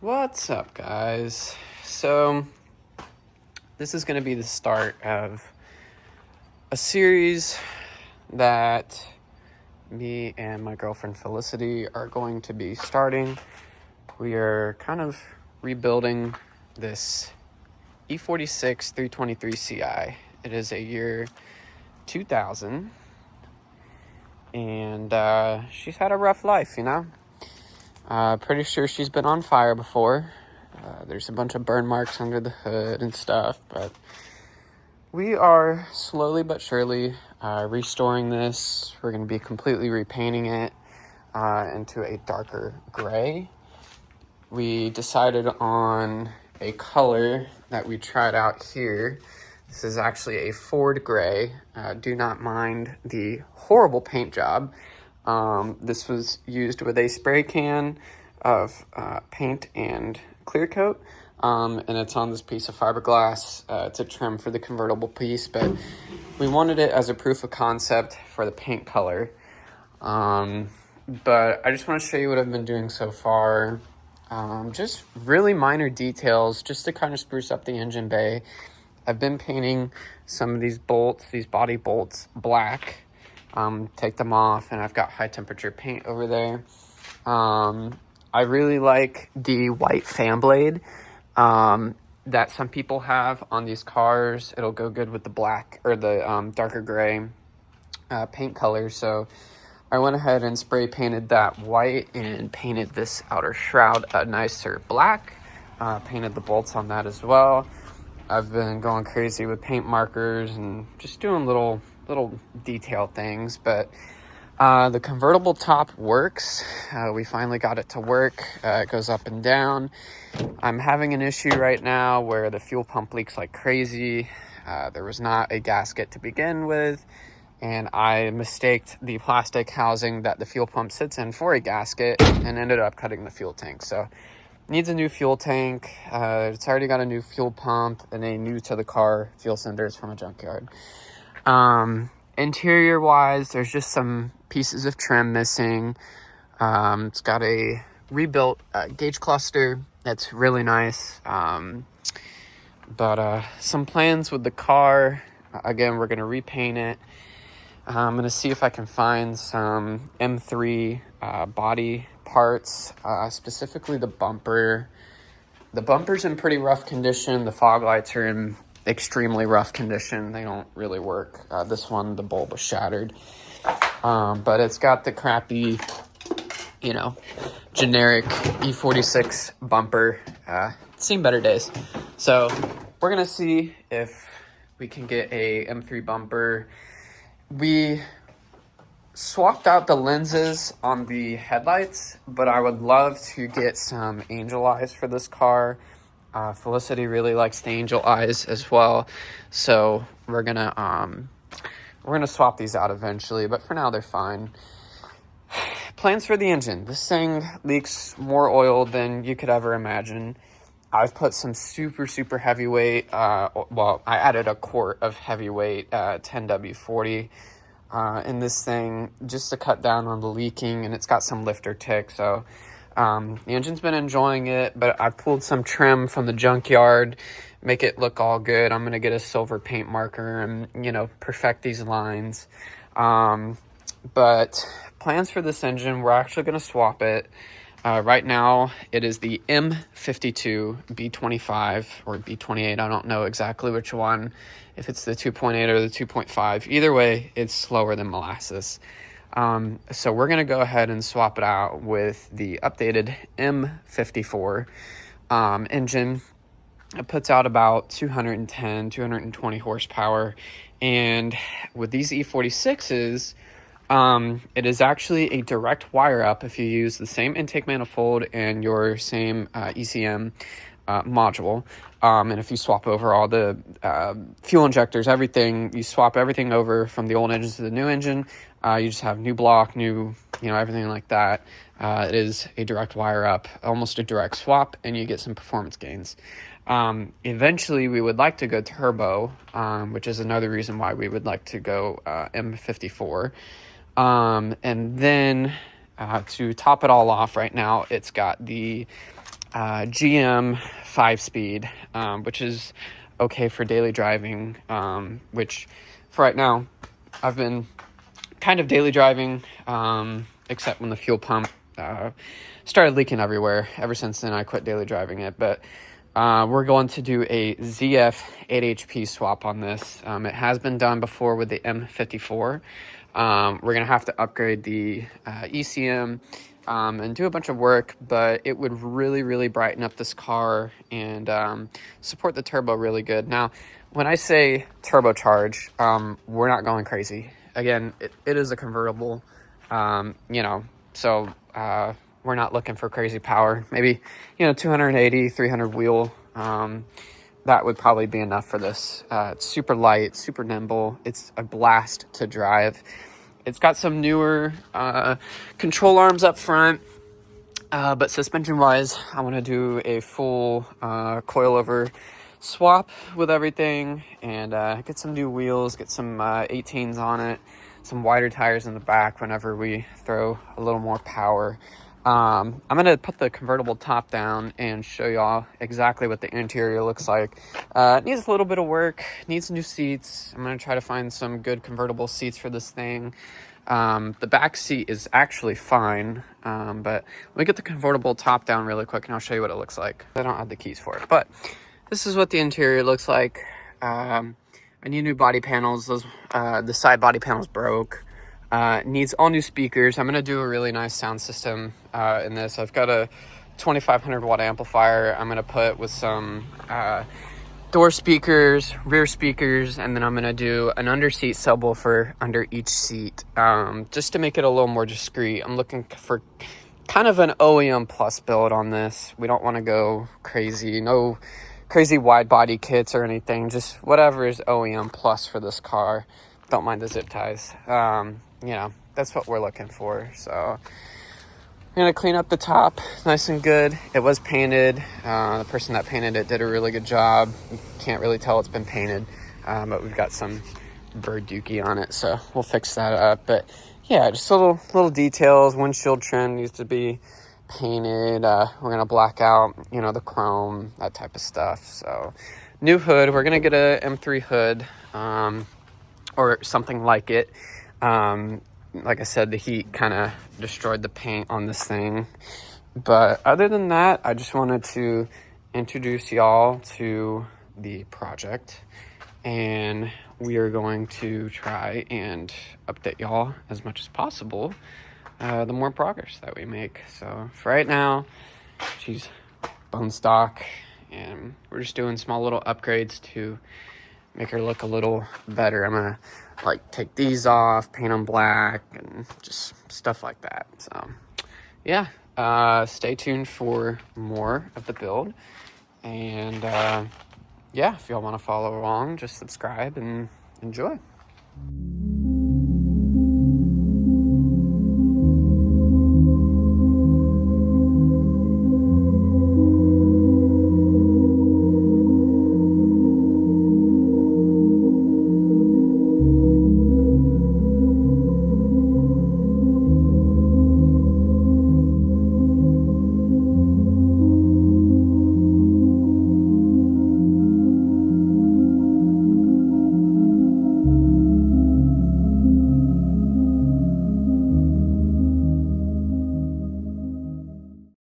What's up, guys? So, this is going to be the start of a series that me and my girlfriend Felicity are going to be starting. We are kind of rebuilding this E46 323 Ci. It is a year 2000, and she's had a rough life, Pretty sure she's been on fire before. There's a bunch of burn marks under the hood and stuff, but we are slowly but surely restoring this. We're going to be completely repainting it into a darker gray. We decided on a color that we tried out here. This is actually a Ford gray. Do not mind the horrible paint job. This was used with a spray can of paint and clear coat, and it's on this piece of fiberglass. It's a trim for the convertible piece, but we wanted it as a proof of concept for the paint color. But I just want to show you what I've been doing so far. Just really minor details just to kind of spruce up the engine bay. I've been painting some of these bolts, these body bolts, black. Take them off, and I've got high temperature paint over there. I really like the white fan blade that some people have on these cars. It'll go good with the black or the darker gray paint color. So I went ahead and spray painted that white and painted this outer shroud a nicer black. Painted the bolts on that as well. I've been going crazy with paint markers and just doing little detail things, but the convertible top works. We finally got it to work. It goes up and down. I'm having an issue right now where the fuel pump leaks like crazy. There was not a gasket to begin with, and I mistaked the plastic housing that the fuel pump sits in for a gasket and ended up cutting the fuel tank. So needs a new fuel tank. It's already got a new fuel pump and a new to the car fuel cylinders from a junkyard. Interior wise, there's just some pieces of trim missing. It's got a rebuilt gauge cluster that's really nice. But some plans with the car. Again, we're going to repaint it. I'm going to see if I can find some M3 body parts, specifically the bumper. The bumper's in pretty rough condition. The fog lights are in extremely rough condition. They don't really work. This one, the bulb was shattered. But it's got the crappy, generic E46 bumper. It's seen better days. So we're going to see if we can get a M3 bumper. We swapped out the lenses on the headlights, but I would love to get some angel eyes for this car. Felicity really likes the angel eyes as well, so we're gonna swap these out eventually, but for now they're fine. Plans for the engine. This thing leaks more oil than you could ever imagine. I've put some super heavyweight, I added a quart of heavyweight 10W40 in this thing just to cut down on the leaking, and it's got some lifter tick, so the engine's been enjoying it, but I pulled some trim from the junkyard, make it look all good. I'm going to get a silver paint marker and, perfect these lines. But plans for this engine, we're actually going to swap it. Right now, it is the M52 B25 or B28. I don't know exactly which one, if it's the 2.8 or the 2.5. Either way, it's slower than molasses. So we're going to go ahead and swap it out with the updated M54 engine. It puts out about 220 horsepower. And with these E46s, it is actually a direct wire up if you use the same intake manifold and your same ECM module. And if you swap over all the fuel injectors, everything, you swap everything over from the old engine to the new engine, you just have new block, new, everything like that. It is a direct wire up, almost a direct swap, and you get some performance gains. Eventually, we would like to go turbo, which is another reason why we would like to go M54. And then to top it all off right now, it's got the GM 5-speed, which is okay for daily driving, which for right now, I've been kind of daily driving, except when the fuel pump started leaking everywhere. Ever since then, I quit daily driving it, but we're going to do a ZF 8HP swap on this. It has been done before with the M54. We're going to have to upgrade the ECM and do a bunch of work, but it would really, really brighten up this car and support the turbo really good. Now, when I say turbocharge, we're not going crazy. Again, it is a convertible, so we're not looking for crazy power. Maybe, 280, 300 wheel. That would probably be enough for this. It's super light, super nimble. It's a blast to drive. It's got some newer control arms up front, but suspension-wise, I want to do a full coilover swap with everything and get some new wheels, get some 18s on it, some wider tires in the back whenever we throw a little more power. I'm going to put the convertible top down and show y'all exactly what the interior looks like. It needs a little bit of work, needs new seats. I'm going to try to find some good convertible seats for this thing. The back seat is actually fine, but let me get the convertible top down really quick and I'll show you what it looks like. I don't have the keys for it, but this is what the interior looks like. I need new body panels. The side body panels broke. Needs all new speakers. I'm going to do a really nice sound system in this. I've got a 2500 watt amplifier I'm going to put with some door speakers, rear speakers, and then I'm going to do an under-seat subwoofer under each seat just to make it a little more discreet. I'm looking for kind of an OEM plus build on this. We don't want to go crazy. No crazy wide body kits or anything. Just whatever is OEM plus for this car. Don't mind the zip ties. That's what we're looking for. So I'm gonna clean up the top nice and good. It was painted. The person that painted it did a really good job. You can't really tell it's been painted, but we've got some bird dookie on it, so we'll fix that up. But yeah, just little details. Windshield trim needs to be painted. We're gonna black out, the chrome, that type of stuff. So new hood. We're gonna get a M3 hood, or something like it. Like I said, the heat kind of destroyed the paint on this thing. But other than that, I just wanted to introduce y'all to the project. And we are going to try and update y'all as much as possible the more progress that we make. So for right now, she's bone stock. And we're just doing small little upgrades to make her look a little better. I'm gonna take these off, paint them black, and just stuff like that. So yeah, stay tuned for more of the build. And if y'all want to follow along, just subscribe and enjoy.